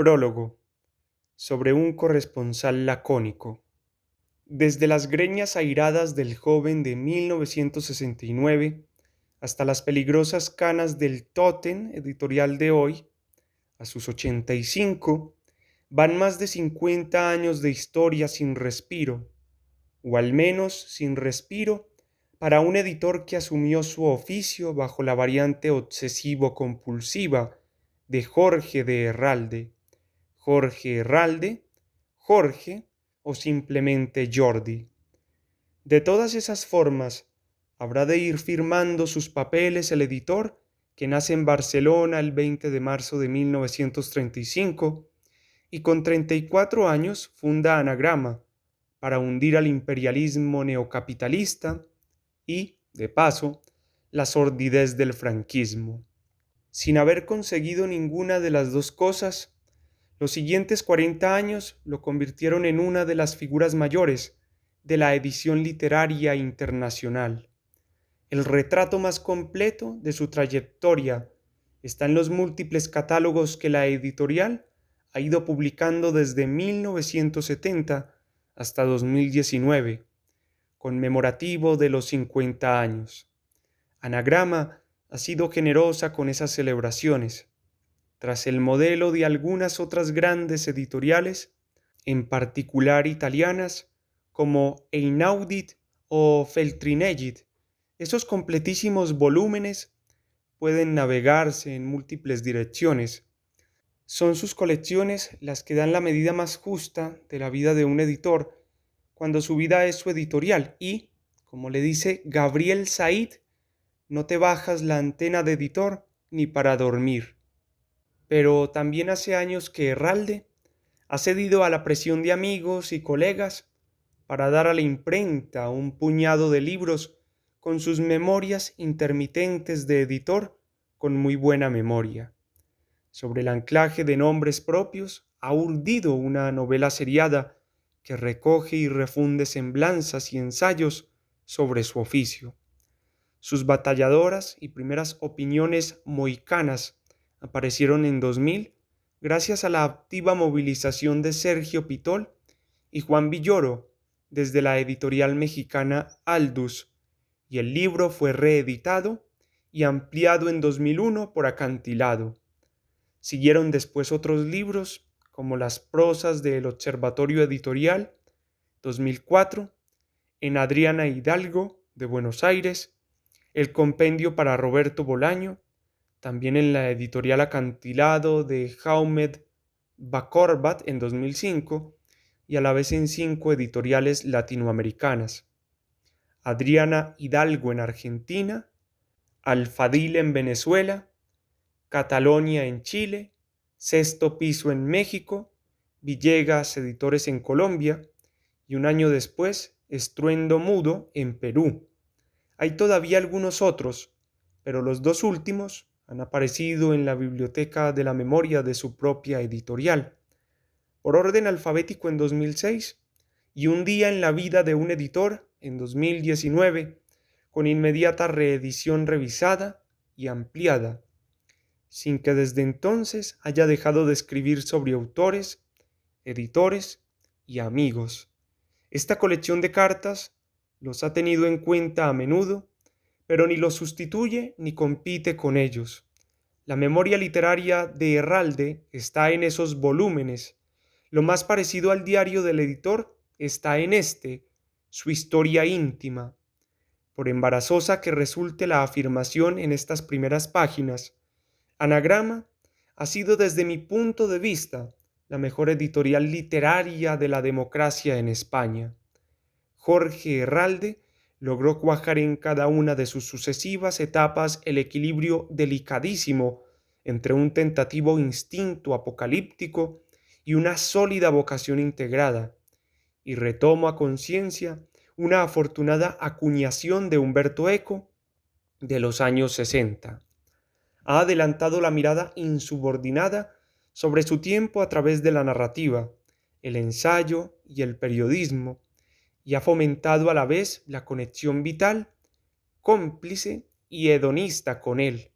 Prólogo. Sobre un corresponsal lacónico. Desde las greñas airadas del joven de 1969 hasta las peligrosas canas del Tótem editorial de hoy, a sus 85, van más de 50 años de historia sin respiro, o al menos sin respiro para un editor que asumió su oficio bajo la variante obsesivo-compulsiva de Jorge de Herralde. Jorge Herralde, Jorge o simplemente Jordi. De todas esas formas, habrá de ir firmando sus papeles el editor que nace en Barcelona el 20 de marzo de 1935 y con 34 años funda Anagrama para hundir al imperialismo neocapitalista y, de paso, la sordidez del franquismo. Sin haber conseguido ninguna de las dos cosas, los siguientes 40 años lo convirtieron en una de las figuras mayores de la edición literaria internacional. El retrato más completo de su trayectoria está en los múltiples catálogos que la editorial ha ido publicando desde 1970 hasta 2019, conmemorativo de los 50 años. Anagrama ha sido generosa con esas celebraciones, tras el modelo de algunas otras grandes editoriales, en particular italianas, como Einaudit o Feltrinelli. Esos completísimos volúmenes pueden navegarse en múltiples direcciones. Son sus colecciones las que dan la medida más justa de la vida de un editor, cuando su vida es su editorial y, como le dice Gabriel Said, no te bajas la antena de editor ni para dormir. Pero también hace años que Herralde ha cedido a la presión de amigos y colegas para dar a la imprenta un puñado de libros con sus memorias intermitentes de editor con muy buena memoria. Sobre el anclaje de nombres propios ha urdido una novela seriada que recoge y refunde semblanzas y ensayos sobre su oficio. Sus batalladoras y primeras opiniones mohicanas aparecieron en 2000 gracias a la activa movilización de Sergio Pitol y Juan Villoro desde la editorial mexicana Aldus, y el libro fue reeditado y ampliado en 2001 por Acantilado. Siguieron después otros libros como Las prosas del Observatorio Editorial, 2004, en Adriana Hidalgo, de Buenos Aires, El compendio para Roberto Bolaño, también en la editorial Acantilado de Jaume Bacorbat en 2005 y a la vez en 5 editoriales latinoamericanas: Adriana Hidalgo en Argentina, Alfadil en Venezuela, Catalonia en Chile, Sexto Piso en México, Villegas Editores en Colombia y un año después Estruendo Mudo en Perú. Hay todavía algunos otros, pero los dos últimos han aparecido en la biblioteca de la memoria de su propia editorial, por orden alfabético en 2006 y Un día en la vida de un editor en 2019, con inmediata reedición revisada y ampliada, sin que desde entonces haya dejado de escribir sobre autores, editores y amigos. Esta colección de cartas los ha tenido en cuenta a menudo, pero ni los sustituye ni compite con ellos. La memoria literaria de Herralde está en esos volúmenes. Lo más parecido al diario del editor está en este, su historia íntima. Por embarazosa que resulte la afirmación en estas primeras páginas, Anagrama ha sido desde mi punto de vista la mejor editorial literaria de la democracia en España. Jorge Herralde logró cuajar en cada una de sus sucesivas etapas el equilibrio delicadísimo entre un tentativo instinto apocalíptico y una sólida vocación integrada, y retomo a conciencia una afortunada acuñación de Humberto Eco de los años 60. Ha adelantado la mirada insubordinada sobre su tiempo a través de la narrativa, el ensayo y el periodismo, y ha fomentado a la vez la conexión vital, cómplice y hedonista con él.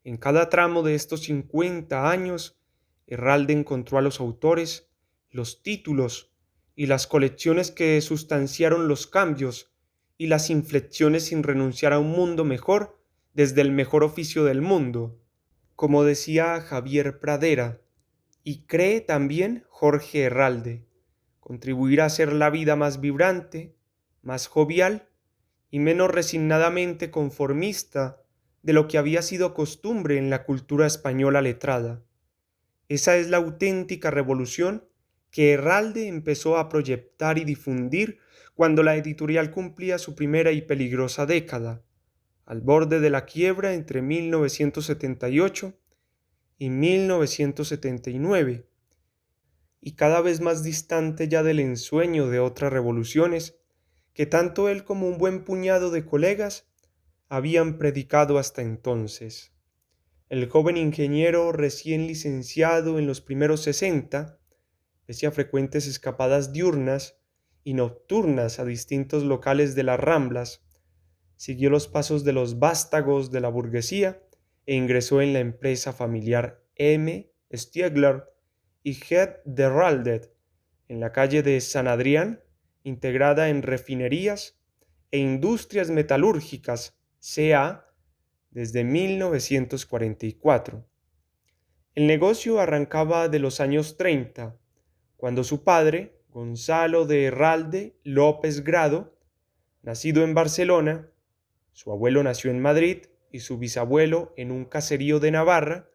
En cada tramo de estos 50 años, Herralde encontró a los autores, los títulos y las colecciones que sustanciaron los cambios y las inflexiones sin renunciar a un mundo mejor desde el mejor oficio del mundo, como decía Javier Pradera, y cree también Jorge Herralde, contribuirá a hacer la vida más vibrante, más jovial y menos resignadamente conformista de lo que había sido costumbre en la cultura española letrada. Esa es la auténtica revolución que Herralde empezó a proyectar y difundir cuando la editorial cumplía su primera y peligrosa década, al borde de la quiebra entre 1978 y 1979, y cada vez más distante ya del ensueño de otras revoluciones que tanto él como un buen puñado de colegas habían predicado hasta entonces. El joven ingeniero recién licenciado en los primeros 60, pese a frecuentes escapadas diurnas y nocturnas a distintos locales de las Ramblas, siguió los pasos de los vástagos de la burguesía e ingresó en la empresa familiar M. Stiegler y Head de Herralde, en la calle de San Adrián, integrada en refinerías e industrias metalúrgicas CA desde 1944. El negocio arrancaba de los años 30, cuando su padre, Gonzalo de Herralde López Grado, nacido en Barcelona, su abuelo nació en Madrid y su bisabuelo en un caserío de Navarra,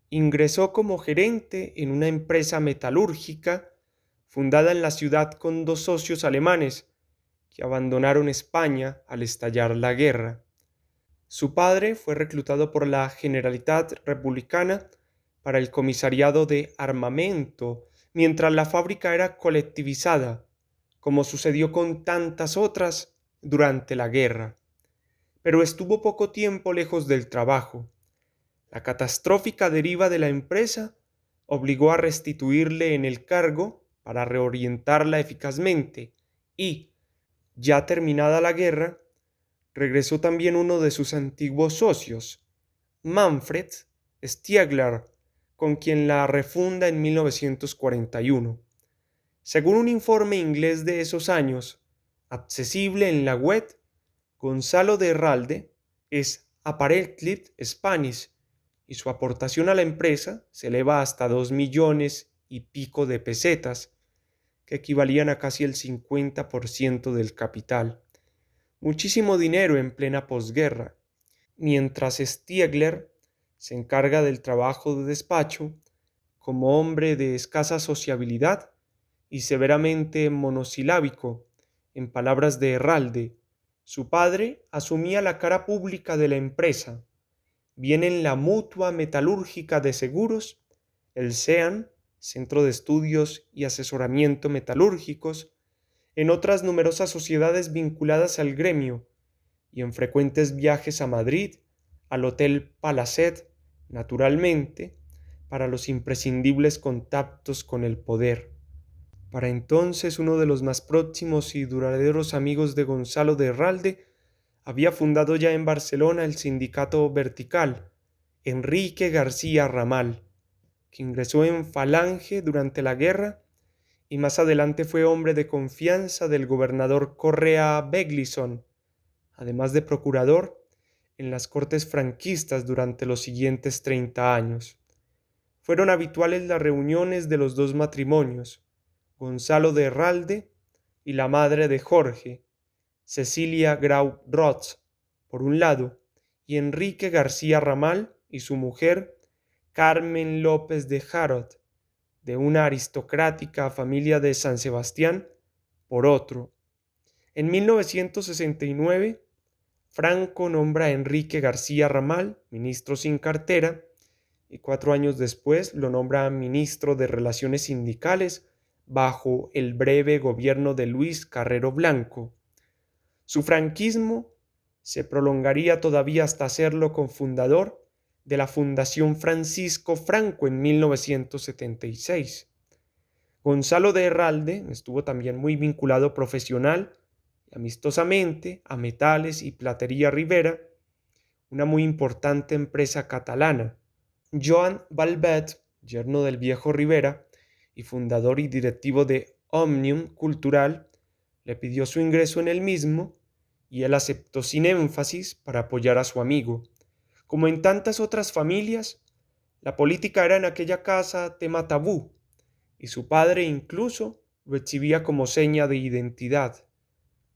ingresó como gerente en una empresa metalúrgica fundada en la ciudad con dos socios alemanes que abandonaron España al estallar la guerra. Su padre fue reclutado por la Generalitat Republicana para el comisariado de armamento, mientras la fábrica era colectivizada, como sucedió con tantas otras durante la guerra. Pero estuvo poco tiempo lejos del trabajo. La catastrófica deriva de la empresa obligó a restituirle en el cargo para reorientarla eficazmente y, ya terminada la guerra, regresó también uno de sus antiguos socios, Manfred Stiegler, con quien la refunda en 1941. Según un informe inglés de esos años, accesible en la web, Gonzalo de Herralde es apparently Spanish y su aportación a la empresa se eleva hasta 2 millones y pico de pesetas, que equivalían a casi el 50% del capital. Muchísimo dinero en plena posguerra, mientras Stiegler se encarga del trabajo de despacho como hombre de escasa sociabilidad y severamente monosilábico. En palabras de Herralde, su padre asumía la cara pública de la empresa, bien en la Mutua Metalúrgica de Seguros, el SEAN, Centro de Estudios y Asesoramiento Metalúrgicos, en otras numerosas sociedades vinculadas al gremio y en frecuentes viajes a Madrid, al Hotel Palacet, naturalmente, para los imprescindibles contactos con el poder. Para entonces uno de los más próximos y duraderos amigos de Gonzalo de Herralde había fundado ya en Barcelona el sindicato vertical, Enrique García Ramal, que ingresó en Falange durante la guerra y más adelante fue hombre de confianza del gobernador Correa Beglison, además de procurador en las cortes franquistas durante los siguientes 30 años. Fueron habituales las reuniones de los dos matrimonios, Gonzalo de Herralde y la madre de Jorge, Cecilia Grau Roth, por un lado, y Enrique García Ramal y su mujer, Carmen López de Jarot, de una aristocrática familia de San Sebastián, por otro. En 1969, Franco nombra a Enrique García Ramal ministro sin cartera y 4 años después lo nombra ministro de Relaciones Sindicales bajo el breve gobierno de Luis Carrero Blanco. Su franquismo se prolongaría todavía hasta hacerlo cofundador de la Fundación Francisco Franco en 1976. Gonzalo de Herralde estuvo también muy vinculado profesional y amistosamente a Metales y Platería Rivera, una muy importante empresa catalana. Joan Balbet yerno del viejo Rivera y fundador y directivo de Òmnium Cultural, le pidió su ingreso en el mismo y él aceptó sin énfasis para apoyar a su amigo. Como en tantas otras familias, la política era en aquella casa tema tabú, y su padre incluso lo exhibía como seña de identidad.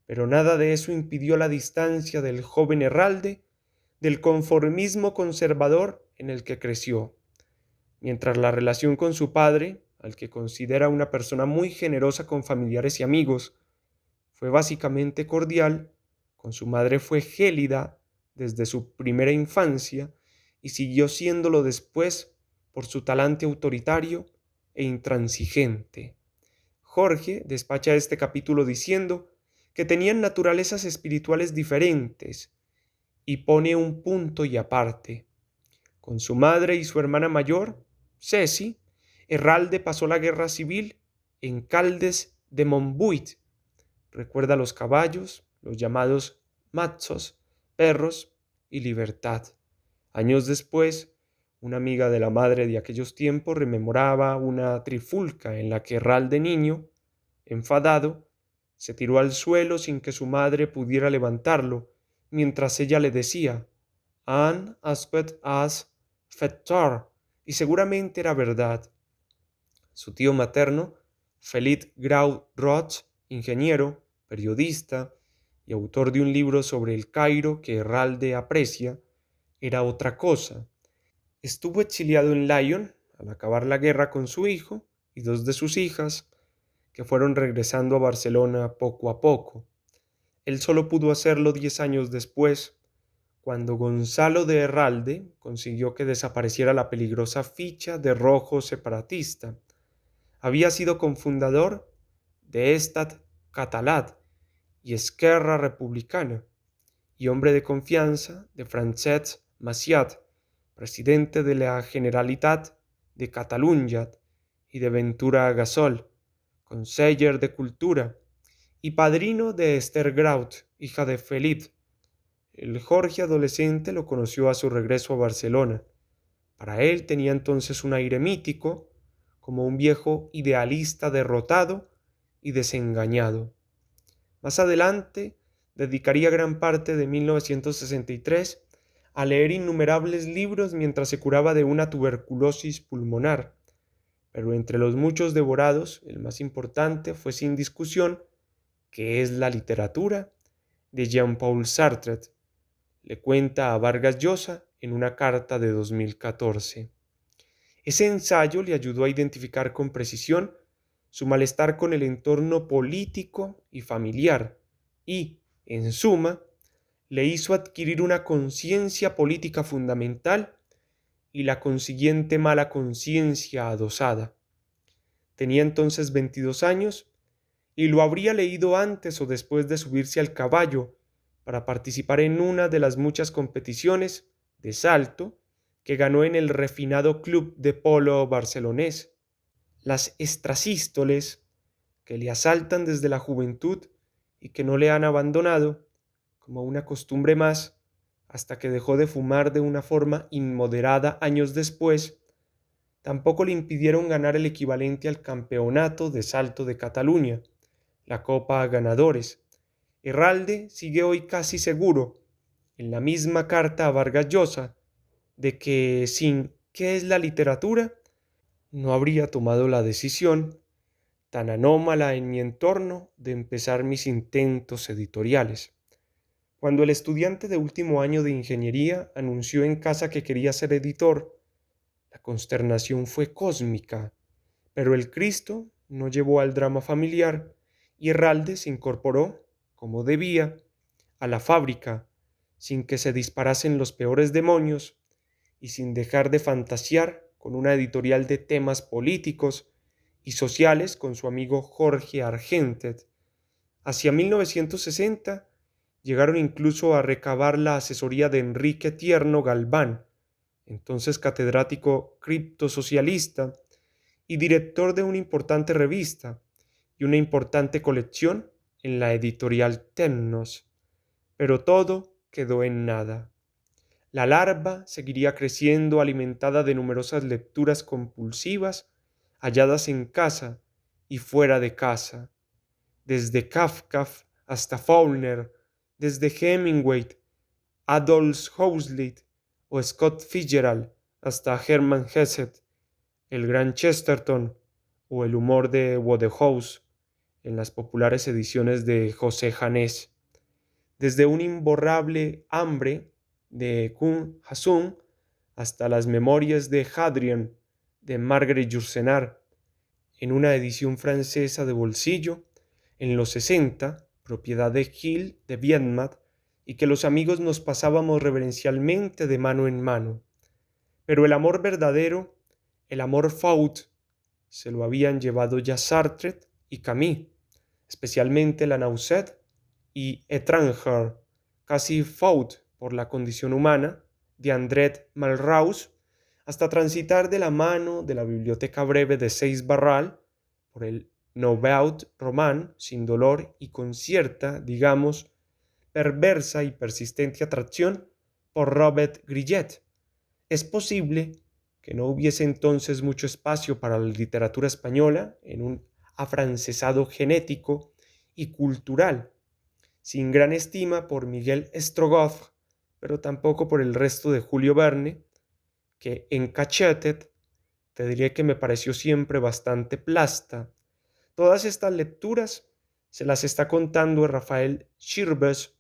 Pero nada de eso impidió la distancia del joven Herralde del conformismo conservador en el que creció, mientras la relación con su padre, al que considera una persona muy generosa con familiares y amigos, fue básicamente cordial. Con su madre fue gélida desde su primera infancia y siguió siéndolo después por su talante autoritario e intransigente. Jorge despacha este capítulo diciendo que tenían naturalezas espirituales diferentes y pone un punto y aparte. Con su madre y su hermana mayor, Ceci, Herralde pasó la guerra civil en Caldes de Montbuit. Recuerda los caballos, los llamados machos, perros y libertad. Años después, una amiga de la madre de aquellos tiempos rememoraba una trifulca en la que Herralde niño, enfadado, se tiró al suelo sin que su madre pudiera levantarlo, mientras ella le decía, «Han aspet as fettar», y seguramente era verdad. Su tío materno, Felip Grau Roig, ingeniero, periodista y autor de un libro sobre el Cairo que Herralde aprecia, era otra cosa. Estuvo exiliado en Lyon al acabar la guerra con su hijo y dos de sus hijas, que fueron regresando a Barcelona poco a poco. Él solo pudo hacerlo 10 años después, cuando Gonzalo de Herralde consiguió que desapareciera la peligrosa ficha de rojo separatista. Había sido cofundador de Estat Català y Esquerra Republicana, y hombre de confianza de Francesc Macià, presidente de la Generalitat de Catalunya, y de Ventura Gasol, conseller de Cultura, y padrino de Esther Grau, hija de Felip. El Jorge adolescente lo conoció a su regreso a Barcelona. Para él tenía entonces un aire mítico, como un viejo idealista derrotado y desengañado. Más adelante, dedicaría gran parte de 1963 a leer innumerables libros mientras se curaba de una tuberculosis pulmonar, pero entre los muchos devorados, el más importante fue sin discusión «¿Qué es la literatura?», de Jean-Paul Sartre. Le cuenta a Vargas Llosa en una carta de 2014. Ese ensayo le ayudó a identificar con precisión su malestar con el entorno político y familiar y, en suma, le hizo adquirir una conciencia política fundamental y la consiguiente mala conciencia adosada. Tenía entonces 22 años y lo habría leído antes o después de subirse al caballo para participar en una de las muchas competiciones de salto que ganó en el refinado club de polo barcelonés. Las extrasístoles que le asaltan desde la juventud y que no le han abandonado, como una costumbre más, hasta que dejó de fumar de una forma inmoderada años después, tampoco le impidieron ganar el equivalente al campeonato de salto de Cataluña, la Copa Ganadores. Herralde sigue hoy casi seguro, en la misma carta a Vargas Llosa, de que sin «¿Qué es la literatura?», no habría tomado la decisión, tan anómala en mi entorno, de empezar mis intentos editoriales. Cuando el estudiante de último año de ingeniería anunció en casa que quería ser editor, la consternación fue cósmica, pero el Cristo no llevó al drama familiar y Herralde se incorporó, como debía, a la fábrica, sin que se disparasen los peores demonios y sin dejar de fantasear con una editorial de temas políticos y sociales con su amigo Jorge Argentet. Hacia 1960 llegaron incluso a recabar la asesoría de Enrique Tierno Galván, entonces catedrático criptosocialista y director de una importante revista y una importante colección en la editorial Tennos. Pero todo quedó en nada. La larva seguiría creciendo alimentada de numerosas lecturas compulsivas halladas en casa y fuera de casa, desde Kafka hasta Faulkner, desde Hemingway, Aldous Huxley o Scott Fitzgerald hasta Hermann Hesse, el gran Chesterton o el humor de Wodehouse en las populares ediciones de José Janés, desde un imborrable hambre de Kun Hassun hasta las memorias de Hadrian de Marguerite Yourcenar, en una edición francesa de bolsillo en los 60, propiedad de Gilles de Viedma, y que los amigos nos pasábamos reverencialmente de mano en mano. Pero el amor verdadero, el amor faut, se lo habían llevado ya Sartre y Camus, especialmente la Nausset y Étranger, casi faut por la condición humana, de André Malraux, hasta transitar de la mano de la biblioteca breve de Seix Barral por el Nouveau Roman sin dolor y con cierta, digamos, perversa y persistente atracción por Robert Grillet. Es posible que no hubiese entonces mucho espacio para la literatura española en un afrancesado genético y cultural, sin gran estima por Miguel Strogoff, pero tampoco por el resto de Julio Verne, que en Cachetet te diré que me pareció siempre bastante plasta. Todas estas lecturas se las está contando Rafael Shirves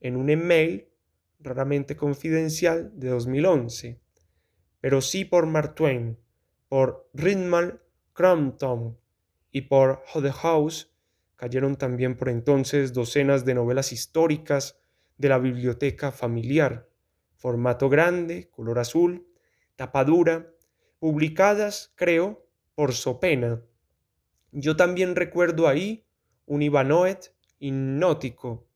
en un email raramente confidencial de 2011, pero sí por Mark Twain, por Ridmal Crampton y por Wodehouse. Cayeron también por entonces docenas de novelas históricas de la biblioteca familiar, formato grande, color azul, tapa dura, publicadas, creo, por Sopena. Yo también recuerdo ahí un Ivanoet hipnótico,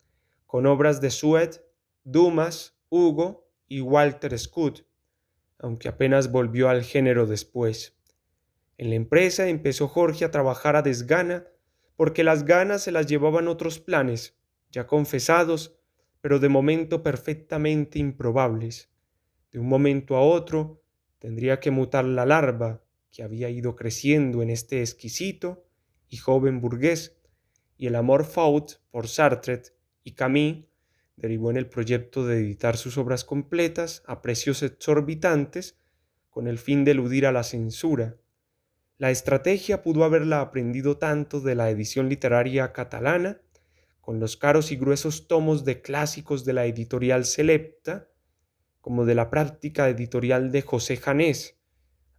con obras de Suet, Dumas, Hugo y Walter Scott, aunque apenas volvió al género después. En la empresa empezó Jorge a trabajar a desgana, porque las ganas se las llevaban otros planes, ya confesados, pero de momento perfectamente improbables. De un momento a otro tendría que mutar la larva que había ido creciendo en este exquisito y joven burgués, y el amor faut por Sartre y Camus derivó en el proyecto de editar sus obras completas a precios exorbitantes con el fin de eludir a la censura. La estrategia pudo haberla aprendido tanto de la edición literaria catalana, con los caros y gruesos tomos de clásicos de la editorial Selecta, como de la práctica editorial de José Janés,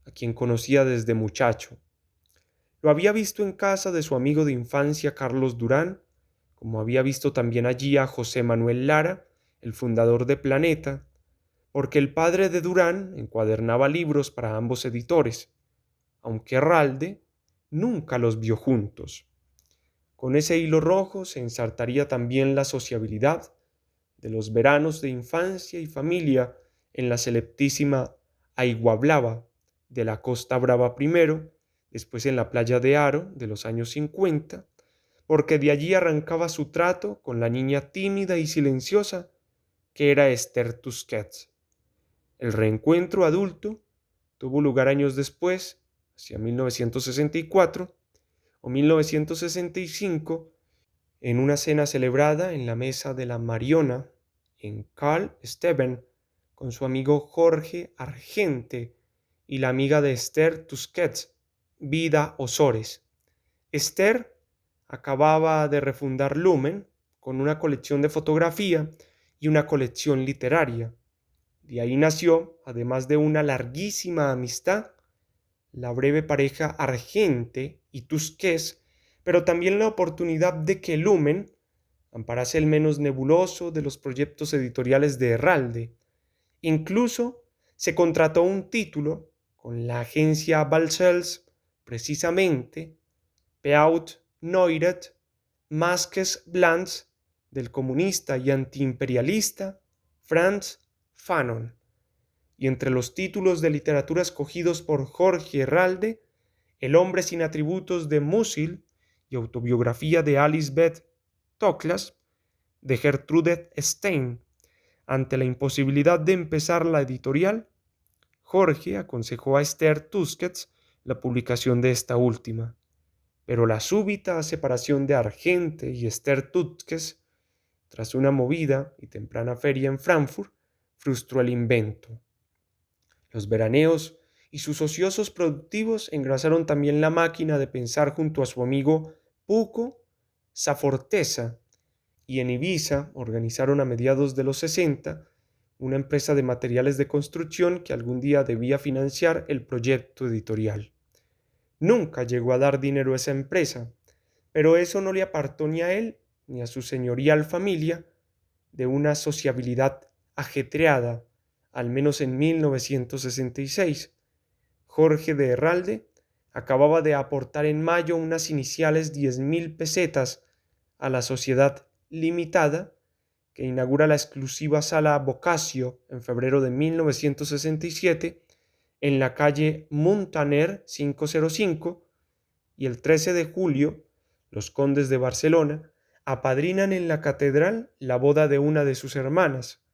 a quien conocía desde muchacho. Lo había visto en casa de su amigo de infancia Carlos Durán, como había visto también allí a José Manuel Lara, el fundador de Planeta, porque el padre de Durán encuadernaba libros para ambos editores, aunque Herralde nunca los vio juntos. Con ese hilo rojo se ensartaría también la sociabilidad de los veranos de infancia y familia en la selectísima Aiguablava de la Costa Brava primero, después en la playa de Haro de los años 50, porque de allí arrancaba su trato con la niña tímida y silenciosa que era Esther Tusquets. El reencuentro adulto tuvo lugar años después, hacia 1964 o 1965, en una cena celebrada en la mesa de la Mariona en Carl Steven con su amigo Jorge Argente y la amiga de Esther Tusquets, Vida Osores. Esther acababa de refundar Lumen con una colección de fotografía y una colección literaria. De ahí nació, además de una larguísima amistad, la breve pareja Argente y Tusquets, pero también la oportunidad de que Lumen amparase el menos nebuloso de los proyectos editoriales de Herralde. Incluso se contrató un título con la agencia Balcells, precisamente Peaut Noiret Masques Blancs del comunista y antiimperialista Frantz Fanon. Y entre los títulos de literatura escogidos por Jorge Herralde, El hombre sin atributos de Musil y autobiografía de Alice Beth Toklas, de Gertrude Stein, Ante la imposibilidad de empezar la editorial, Jorge aconsejó a Esther Tusquets la publicación de esta última, pero la súbita separación de Argente y Esther Tusquets, tras una movida y temprana feria en Frankfurt, frustró el invento. Los veraneos y sus ociosos productivos engrasaron también la máquina de pensar junto a su amigo Puco Saforteza, y en Ibiza organizaron a mediados de los 60 una empresa de materiales de construcción que algún día debía financiar el proyecto editorial. Nunca llegó a dar dinero a esa empresa, pero eso no le apartó ni a él ni a su señorial familia de una sociabilidad ajetreada, al menos en 1966. Jorge de Herralde acababa de aportar en mayo unas iniciales 10.000 pesetas a la sociedad limitada que inaugura la exclusiva sala Boccaccio en febrero de 1967 en la calle Muntaner 505, y el 13 de julio los condes de Barcelona apadrinan en la catedral la boda de una de sus hermanas,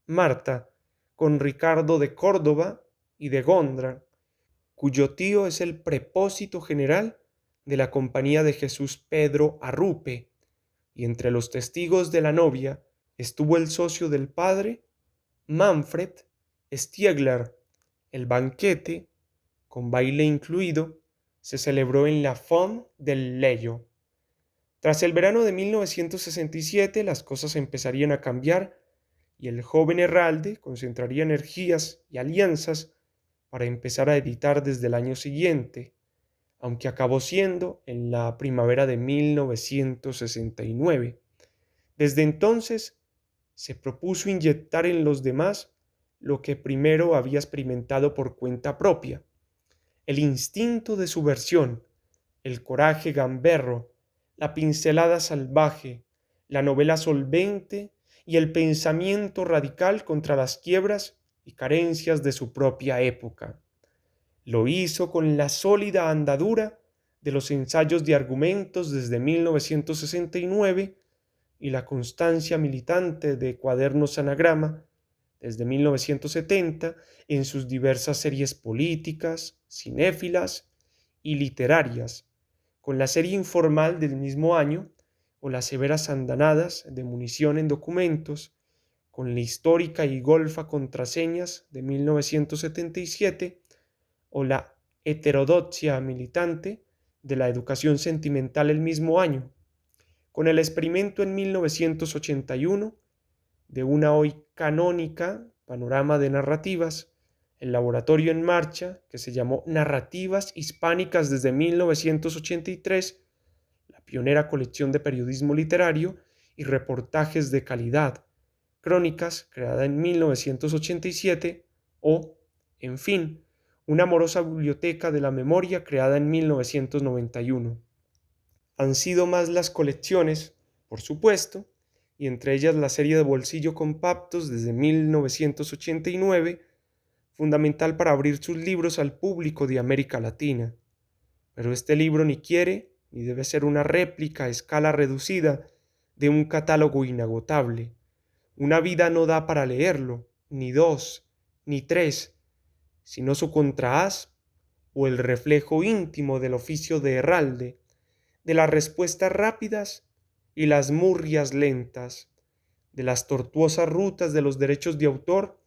Marta, con Ricardo de Córdoba y de Gondra, cuyo tío es el prepósito general de la Compañía de Jesús Pedro Arrupe, y entre los testigos de la novia estuvo el socio del padre, Manfred Stiegler. El banquete, con baile incluido, se celebró en la Font del Leyo. Tras el verano de 1967 las cosas empezarían a cambiar y el joven Herralde concentraría energías y alianzas para empezar a editar desde el año siguiente, aunque acabó siendo en la primavera de 1969. Desde entonces se propuso inyectar en los demás lo que primero había experimentado por cuenta propia: el instinto de subversión, el coraje gamberro, la pincelada salvaje, la novela solvente y el pensamiento radical contra las quiebras y carencias de su propia época. Lo hizo con la sólida andadura de los ensayos de argumentos desde 1969 y la constancia militante de Cuadernos Anagrama desde 1970 en sus diversas series políticas, cinéfilas y literarias, con la serie informal del mismo año o las severas andanadas de munición en documentos, con la histórica y golfa Contraseñas de 1977 o la heterodoxia militante de la educación sentimental el mismo año, con el experimento en 1981 de una hoy canónica panorama de narrativas, el laboratorio en marcha que se llamó Narrativas Hispánicas desde 1983, la pionera colección de periodismo literario y reportajes de calidad, Crónicas, creada en 1987, o, en fin, una amorosa biblioteca de la memoria creada en 1991. Han sido más las colecciones, por supuesto, y entre ellas la serie de bolsillo compactos desde 1989, fundamental para abrir sus libros al público de América Latina. Pero este libro ni quiere ni debe ser una réplica a escala reducida de un catálogo inagotable. Una vida no da para leerlo, ni dos, ni tres, sino su contrahaz o el reflejo íntimo del oficio de herralde, de las respuestas rápidas y las murrias lentas, de las tortuosas rutas de los derechos de autor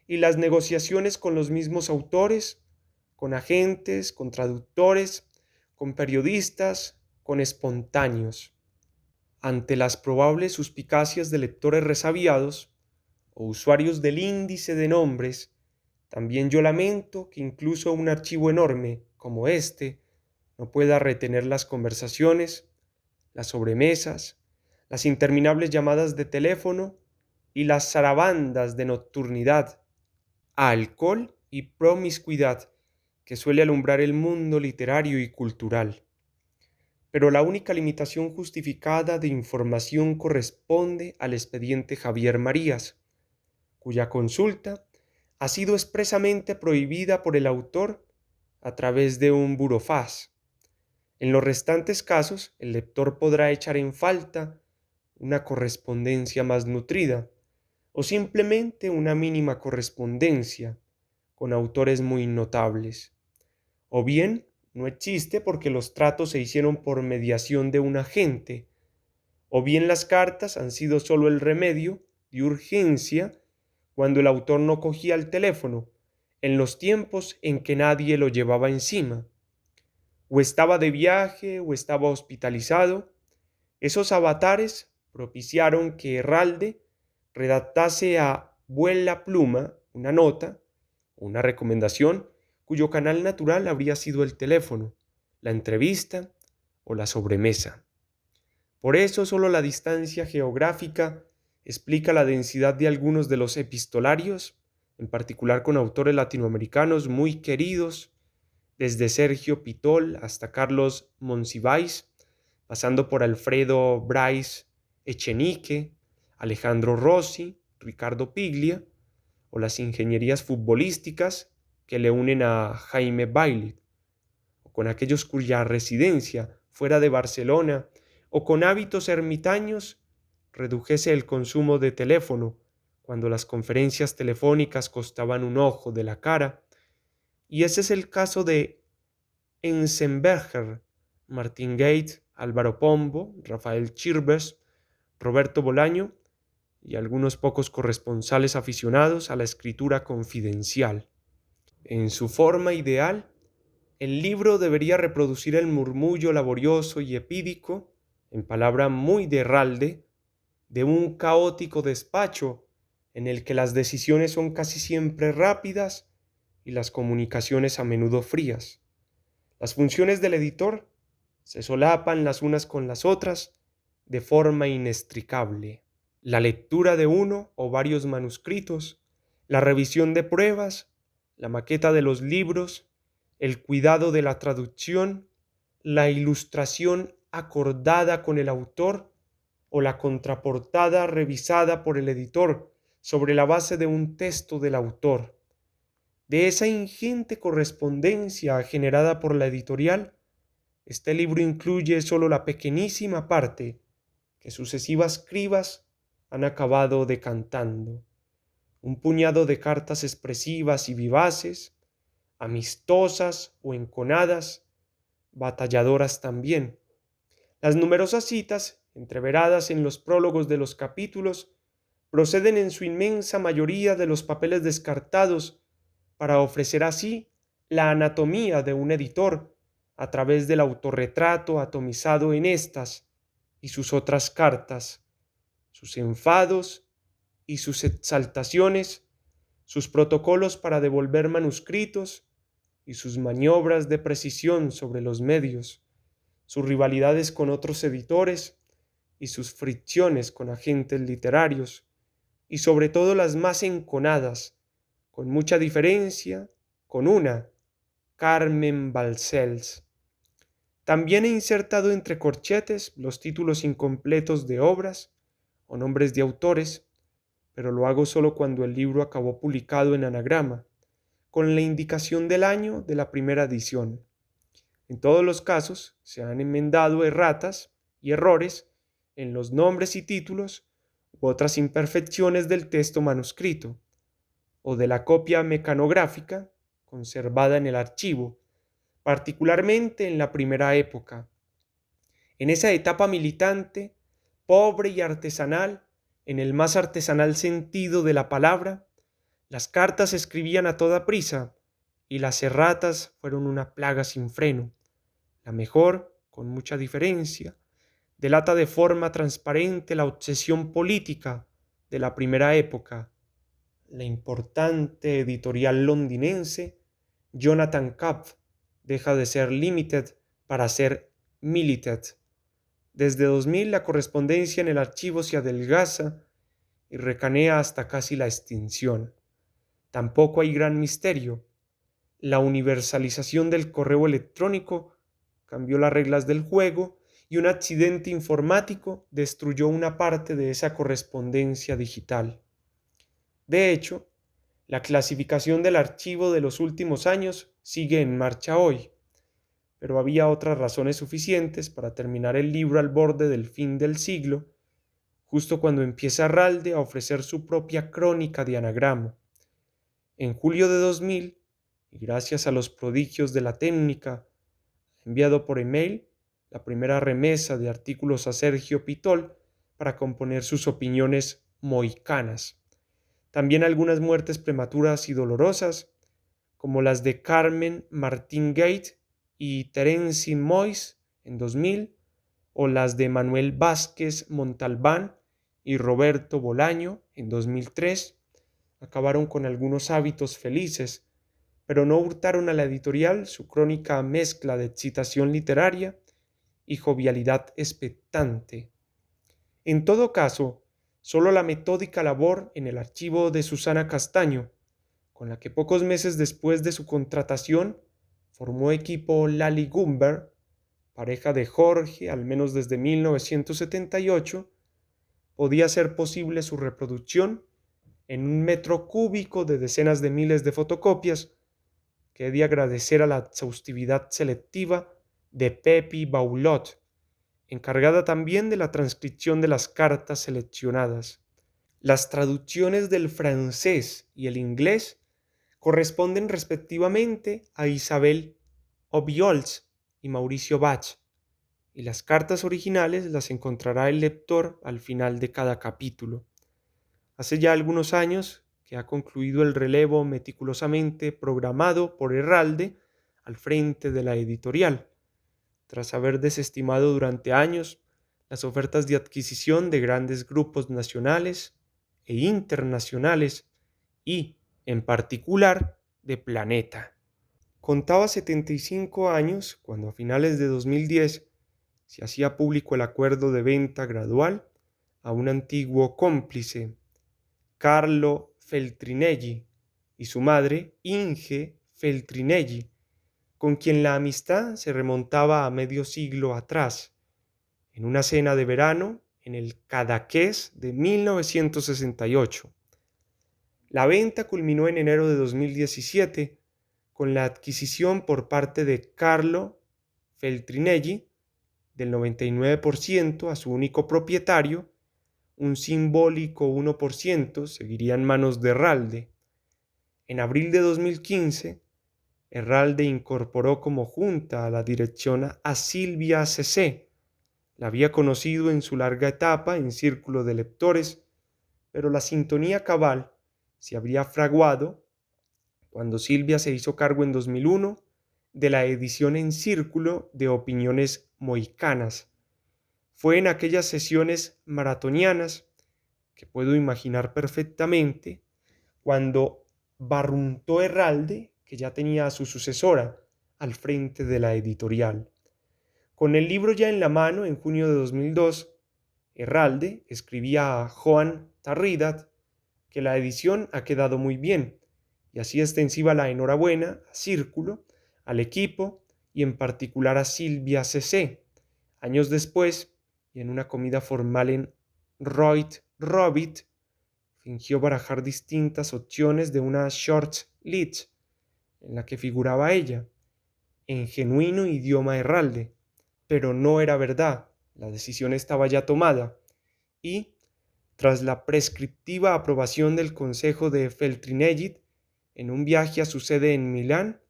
y las negociaciones con los mismos autores, con agentes, con traductores, con periodistas, con espontáneos. Ante las probables suspicacias de lectores resabiados o usuarios del índice de nombres, también yo lamento que incluso un archivo enorme como este no pueda retener las conversaciones, las sobremesas, las interminables llamadas de teléfono y las zarabandas de nocturnidad, a alcohol y promiscuidad que suele alumbrar el mundo literario y cultural. Pero la única limitación justificada de información corresponde al expediente Javier Marías, cuya consulta ha sido expresamente prohibida por el autor a través de un burofax. En los restantes casos, el lector podrá echar en falta una correspondencia más nutrida, o simplemente una mínima correspondencia con autores muy notables. O bien, no existe porque los tratos se hicieron por mediación de un agente, o bien las cartas han sido solo el remedio de urgencia cuando el autor no cogía el teléfono, en los tiempos en que nadie lo llevaba encima. O estaba de viaje o estaba hospitalizado. Esos avatares propiciaron que Herralde redactase a vuela pluma una nota, una recomendación, cuyo canal natural habría sido el teléfono, la entrevista o la sobremesa. Por eso solo la distancia geográfica explica la densidad de algunos de los epistolarios, en particular con autores latinoamericanos muy queridos, desde Sergio Pitol hasta Carlos Monsiváis, pasando por Alfredo Bryce Echenique, Alejandro Rossi, Ricardo Piglia, o las ingenierías futbolísticas que le unen a Jaime Bailey, o con aquellos cuya residencia fuera de Barcelona o con hábitos ermitaños redujese el consumo de teléfono cuando las conferencias telefónicas costaban un ojo de la cara, y ese es el caso de Enzensberger, Martin Gate, Álvaro Pombo, Rafael Chirves, Roberto Bolaño y algunos pocos corresponsales aficionados a la escritura confidencial. En su forma ideal, el libro debería reproducir el murmullo laborioso y epídico, en palabra muy de Herralde, de un caótico despacho en el que las decisiones son casi siempre rápidas y las comunicaciones a menudo frías. Las funciones del editor se solapan las unas con las otras de forma inextricable. La lectura de uno o varios manuscritos, la revisión de pruebas, la maqueta de los libros, el cuidado de la traducción, la ilustración acordada con el autor o la contraportada revisada por el editor sobre la base de un texto del autor. De esa ingente correspondencia generada por la editorial, este libro incluye solo la pequeñísima parte que sucesivas cribas han acabado decantando. Un puñado de cartas expresivas y vivaces, amistosas o enconadas, batalladoras también. Las numerosas citas, entreveradas en los prólogos de los capítulos, proceden en su inmensa mayoría de los papeles descartados para ofrecer así la anatomía de un editor a través del autorretrato atomizado en estas y sus otras cartas, sus enfados y sus exaltaciones, sus protocolos para devolver manuscritos y sus maniobras de precisión sobre los medios, sus rivalidades con otros editores y sus fricciones con agentes literarios, y sobre todo las más enconadas, con mucha diferencia, con una, Carmen Balcells. También he insertado entre corchetes los títulos incompletos de obras o nombres de autores, pero lo hago solo cuando el libro acabó publicado en anagrama, con la indicación del año de la primera edición. En todos los casos se han enmendado erratas y errores en los nombres y títulos u otras imperfecciones del texto manuscrito o de la copia mecanográfica conservada en el archivo, particularmente en la primera época. En esa etapa militante, pobre y artesanal, en el más artesanal sentido de la palabra, las cartas se escribían a toda prisa y las erratas fueron una plaga sin freno. La mejor, con mucha diferencia, delata de forma transparente la obsesión política de la primera época. La importante editorial londinense Jonathan Cape deja de ser Limited para ser Milited. Desde 2000 la correspondencia en el archivo se adelgaza y recanea hasta casi la extinción. Tampoco hay gran misterio. La universalización del correo electrónico cambió las reglas del juego y un accidente informático destruyó una parte de esa correspondencia digital. De hecho, la clasificación del archivo de los últimos años sigue en marcha hoy, pero había otras razones suficientes para terminar el libro al borde del fin del siglo, justo cuando empieza Herralde a ofrecer su propia crónica de anagrama. En julio de 2000, y gracias a los prodigios de la técnica, ha enviado por email la primera remesa de artículos a Sergio Pitol para componer sus opiniones mohicanas. También algunas muertes prematuras y dolorosas, como las de Carmen Martín Gate y Terence Mois en 2000, o las de Manuel Vázquez Montalbán y Roberto Bolaño en 2003, acabaron con algunos hábitos felices, pero no hurtaron a la editorial su crónica mezcla de excitación literaria y jovialidad expectante. En todo caso, solo la metódica labor en el archivo de Susana Castaño, con la que pocos meses después de su contratación formó equipo Lali Gumber, pareja de Jorge al menos desde 1978, podía hacer posible su reproducción en un metro cúbico de decenas de miles de fotocopias que he de agradecer a la exhaustividad selectiva de Pepi Baulot, encargada también de la transcripción de las cartas seleccionadas. Las traducciones del francés y el inglés corresponden respectivamente a Isabel Obiols y Mauricio Bach, y las cartas originales las encontrará el lector al final de cada capítulo. Hace ya algunos años que ha concluido el relevo meticulosamente programado por Herralde al frente de la editorial, tras haber desestimado durante años las ofertas de adquisición de grandes grupos nacionales e internacionales y, en particular, de Planeta. Contaba 75 años cuando a finales de 2010 se hacía público el acuerdo de venta gradual a un antiguo cómplice, Carlo Feltrinelli, y su madre, Inge Feltrinelli, con quien la amistad se remontaba a medio siglo atrás, en una cena de verano en el Cadaqués de 1968. La venta culminó en enero de 2017 con la adquisición por parte de Carlo Feltrinelli del 99% a su único propietario. Un simbólico 1% seguiría en manos de Herralde. En abril de 2015, Herralde incorporó como junta a la dirección a Silvia C.C. La había conocido en su larga etapa en círculo de lectores, pero la sintonía cabal se habría fraguado cuando Silvia se hizo cargo en 2001 de la edición en círculo de Opiniones Mohicanas. Fue en aquellas sesiones maratonianas que puedo imaginar perfectamente cuando barruntó Herralde, que ya tenía a su sucesora al frente de la editorial. Con el libro ya en la mano, en junio de 2002, Herralde escribía a Joan Tarridat que la edición ha quedado muy bien, y así extensiva la enhorabuena a Círculo, al equipo y en particular a Silvia C.C. Años después, y en una comida formal en Royd Rabbit, fingió barajar distintas opciones de una short list en la que figuraba ella, en genuino idioma herralde. Pero no era verdad, la decisión estaba ya tomada, y, tras la prescriptiva aprobación del Consejo de Feltrinelli en un viaje a su sede en Milán,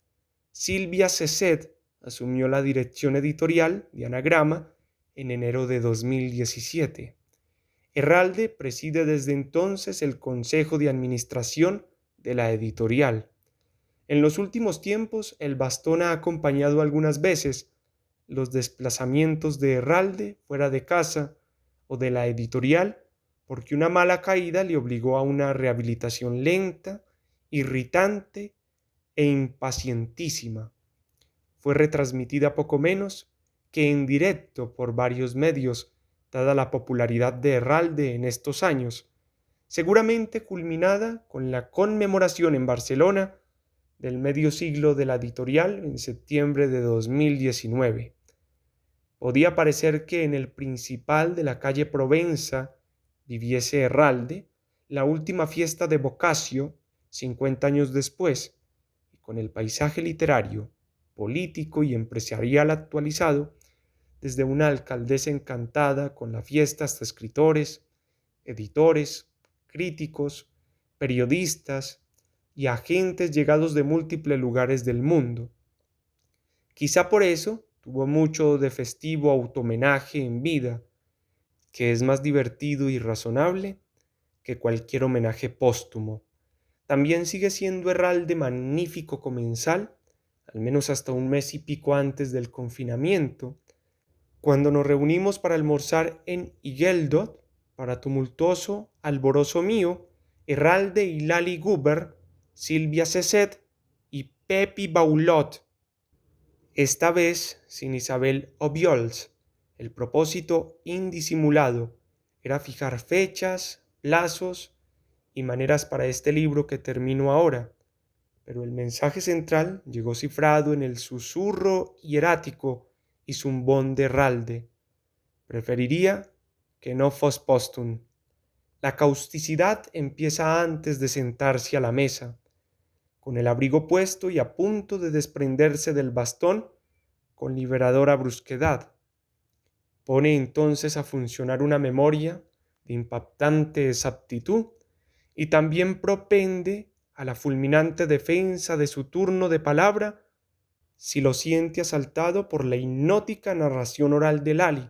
Silvia Cesed asumió la dirección editorial de Anagrama en enero de 2017. Herralde preside desde entonces el Consejo de Administración de la editorial. En los últimos tiempos, el bastón ha acompañado algunas veces los desplazamientos de Herralde fuera de casa o de la editorial, porque una mala caída le obligó a una rehabilitación lenta, irritante e impacientísima. Fue retransmitida poco menos que en directo por varios medios, dada la popularidad de Herralde en estos años, seguramente culminada con la conmemoración en Barcelona del medio siglo de la editorial en septiembre de 2019. Podía parecer que en el Principal de la calle Provenza viviese Herralde, la última fiesta de Boccaccio, 50 años después, y con el paisaje literario, político y empresarial actualizado, desde una alcaldesa encantada con la fiesta hasta escritores, editores, críticos, periodistas y agentes llegados de múltiples lugares del mundo. Quizá por eso tuvo mucho de festivo autohomenaje en vida, que es más divertido y razonable que cualquier homenaje póstumo. También sigue siendo Herralde magnífico comensal, al menos hasta un mes y pico antes del confinamiento, cuando nos reunimos para almorzar en Igeldot, para tumultuoso alborozo mío, Herralde y Lali Guber, Silvia Ceset y Pepi Baulot, esta vez sin Isabel Obiols. El propósito indisimulado era fijar fechas, plazos y maneras para este libro que termino ahora, pero el mensaje central llegó cifrado en el susurro hierático y zumbón de Herralde. Preferiría que no fos póstum. La causticidad empieza antes de sentarse a la mesa, con el abrigo puesto y a punto de desprenderse del bastón con liberadora brusquedad. Pone entonces a funcionar una memoria de impactante exactitud y también propende a la fulminante defensa de su turno de palabra si lo siente asaltado por la hipnótica narración oral de Lali,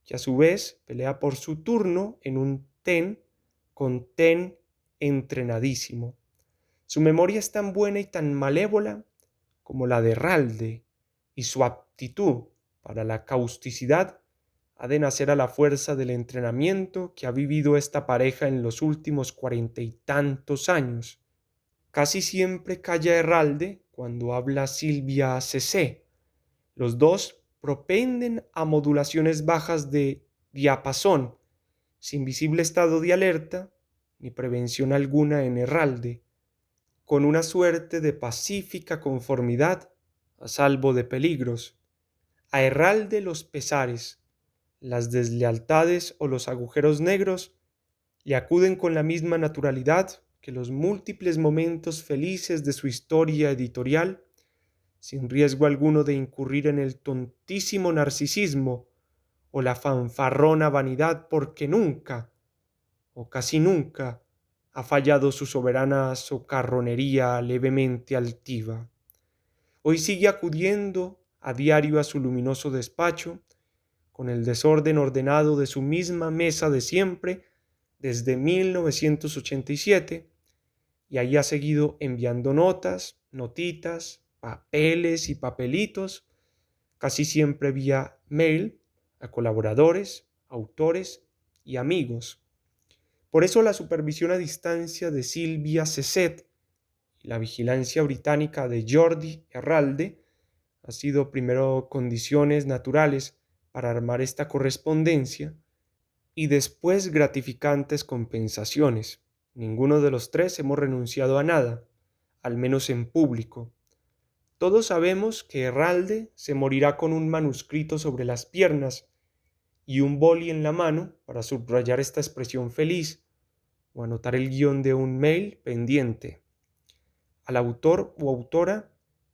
que a su vez pelea por su turno en un ten con ten entrenadísimo. Su memoria es tan buena y tan malévola como la de Herralde, y su aptitud para la causticidad ha de nacer a la fuerza del entrenamiento que ha vivido esta pareja en los últimos 40 y tantos años. Casi siempre calla Herralde cuando habla Silvia Cecé. Los dos propenden a modulaciones bajas de diapasón, sin visible estado de alerta ni prevención alguna en Herralde, con una suerte de pacífica conformidad a salvo de peligros. A Herralde los pesares, las deslealtades o los agujeros negros le acuden con la misma naturalidad que los múltiples momentos felices de su historia editorial, sin riesgo alguno de incurrir en el tontísimo narcisismo o la fanfarrona vanidad, porque nunca, o casi nunca, ha fallado su soberana socarronería levemente altiva. Hoy sigue acudiendo a diario a su luminoso despacho, con el desorden ordenado de su misma mesa de siempre desde 1987, y ahí ha seguido enviando notas, notitas, papeles y papelitos, casi siempre vía mail, a colaboradores, autores y amigos. Por eso la supervisión a distancia de Silvia Ceset y la vigilancia británica de Jordi Herralde ha sido primero condiciones naturales para armar esta correspondencia y después gratificantes compensaciones. Ninguno de los tres hemos renunciado a nada, al menos en público. Todos sabemos que Herralde se morirá con un manuscrito sobre las piernas y un boli en la mano para subrayar esta expresión feliz o anotar el guión de un mail pendiente. Al autor o autora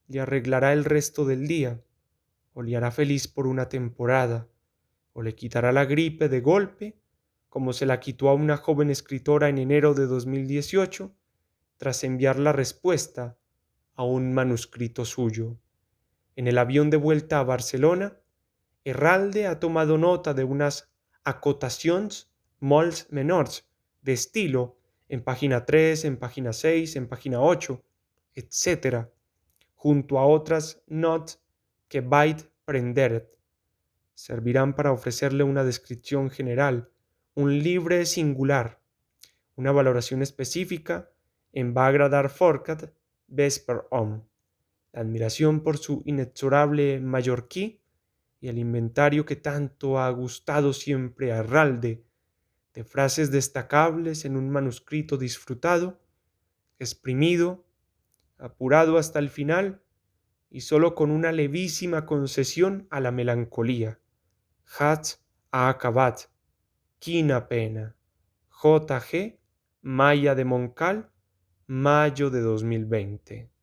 le arreglará el resto del día, o le hará feliz por una temporada, o le quitará la gripe de golpe, como se la quitó a una joven escritora en enero de 2018, tras enviar la respuesta a un manuscrito suyo. En el avión de vuelta a Barcelona, Herralde ha tomado nota de unas acotacions molt menors de estilo en página 3, en página 6, en página 8, etc., junto a otras notes que vaig prenderet. Servirán para ofrecerle una descripción general, un libre singular, una valoración específica en va agradar forcat vesper hom, la admiración por su inexorable mallorquí y el inventario que tanto ha gustado siempre a Herralde de frases destacables en un manuscrito disfrutado, exprimido, apurado hasta el final y solo con una levísima concesión a la melancolía. Hatz ha acabat, quina pena. J. G. Maya de Moncal, mayo de 2020.